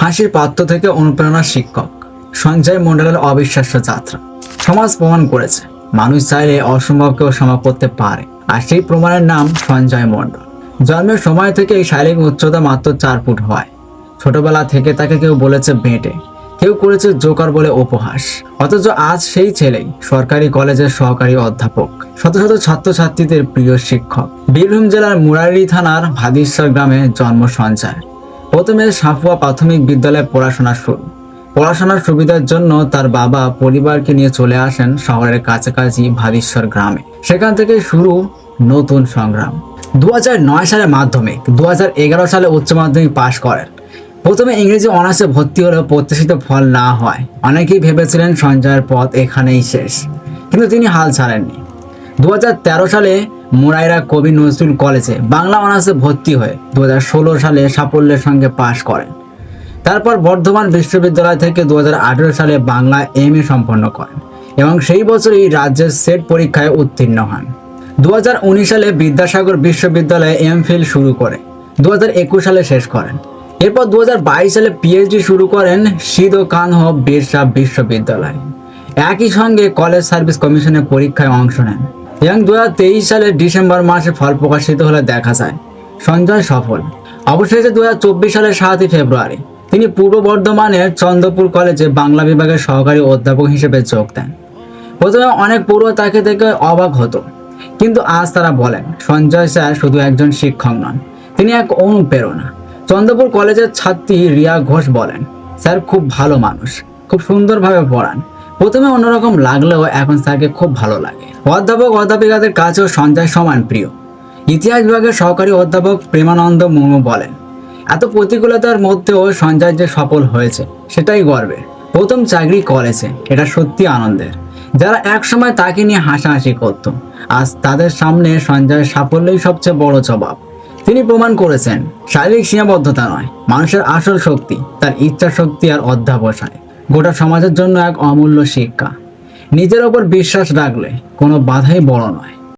হাসির পাত্র থেকে অনুপ্রেরণার শিক্ষক সঞ্জয় মণ্ডলের অবিশ্বাস্য যাত্রা সমাজ প্রমাণ করেছে মানুষ চাইলে অসম্ভবকেও সম্ভব করতে পারে, আর সেই প্রমাণের নাম সঞ্জয় মণ্ডল। জন্মের সময় থেকে এই শারীরিক উচ্চতা মাত্র 4 ফুট হয়। ছোটবেলা থেকে তাকে কেউ বলেছে বেঁটে, কেউ করেছে জোকার বলে উপহাস, অথচ আজ সেই ছেলেই সরকারি কলেজের সহকারী অধ্যাপক, শত শত ছাত্রছাত্রীদের প্রিয় শিক্ষক। বীরভূম জেলার মুরারি থানার ভাদিশ্বর গ্রামে জন্ম সঞ্জয়। প্রথমে সাঁপুয়া প্রাথমিক বিদ্যালয়ে পড়াশোনার সুবিধার জন্য তার বাবা পরিবারকে নিয়ে চলে আসেন শহরের কাছাকাছি ভাদিশ্বর গ্রামে। সেখান থেকে শুরু নতুন সংগ্রাম। 2009 সালে মাধ্যমিক, 2011 সালে উচ্চ মাধ্যমিক পাশ করেন। প্রথমে ইংরেজি অনার্সে ভর্তি হলেও প্রত্যাশিত ফল না হয় অনেকেই ভেবেছিলেন সঞ্জয়ের পথ এখানেই শেষ, কিন্তু তিনি হাল ছাড়েননি। 2013 সালে মুরাইরা কবি নজরুল কলেজে বাংলা অনার্সে ভর্তি হয়ে 2016 সালে সাফল্যের সঙ্গে পাশ করেন। তারপর বর্ধমান বিশ্ববিদ্যালয় থেকে 2018 সালে বাংলা MA সম্পন্ন করেন এবং সেই বছরই রাজ্যের সেট পরীক্ষায় উত্তীর্ণ হন। 2019 সালে বিদ্যাসাগর বিশ্ববিদ্যালয়ে MPhil শুরু করে 2021 সালে শেষ করেন। এরপর 2022 সালে PhD শুরু করেন সিধু কানহো বিরসা বিশ্ববিদ্যালয়। একই সঙ্গে কলেজ সার্ভিস কমিশনের পরীক্ষায় অংশ নেন এবং 2023 সালের ডিসেম্বর মাসে ফল প্রকাশিত হলে দেখা যায় সঞ্জয় সফল। অবশেষে 2024 সালের 7 ফেব্রুয়ারি তিনি পূর্ব বর্ধমানের চন্দ্রপুর কলেজে বাংলা বিভাগের সহকারী অধ্যাপক হিসেবে যোগ দেন। প্রথমে অনেক পড়ুয়া তাকে দেখে অবাক হতো, কিন্তু আজ তারা বলেন সঞ্জয় স্যার শুধু একজন শিক্ষক নন, তিনি এক অনুপ্রেরণা। চন্দ্রপুর কলেজের ছাত্রী রিয়া ঘোষ বলেন, স্যার খুব ভালো মানুষ, খুব সুন্দরভাবে পড়ান। প্রথমে অন্যরকম লাগলেও এখন স্যারকে খুব ভালো লাগে। অধ্যাপক অধ্যাপিকাদের কাছেও সঞ্জয় সমান প্রিয়। ইতিহাস বিভাগের সহকারী অধ্যাপক প্রেমানন্দ মুর্মু বলেন, এত প্রতিকূলতার মধ্যেও সঞ্জয় যে সফল হয়েছে সেটাই গর্বের। প্রথম চাকরি কলেজে, এটা সত্যি আনন্দের। যারা একসময় তাকে নিয়ে হাসাহাসি করত, আজ তাদের সামনে সঞ্জয়ের সাফল্যই সবচেয়ে বড় জবাব। তিনি প্রমাণ করেছেন শারীরিক সীমাবদ্ধতা নয়, মানুষের আসল শক্তি তার ইচ্ছা শক্তি আর অধ্যবসায়। গোটা সমাজের জন্য এক অমূল্য শিক্ষা। নিজের ওপর বিশ্বাস রাখলে কোনো বাধাই বড় নয়।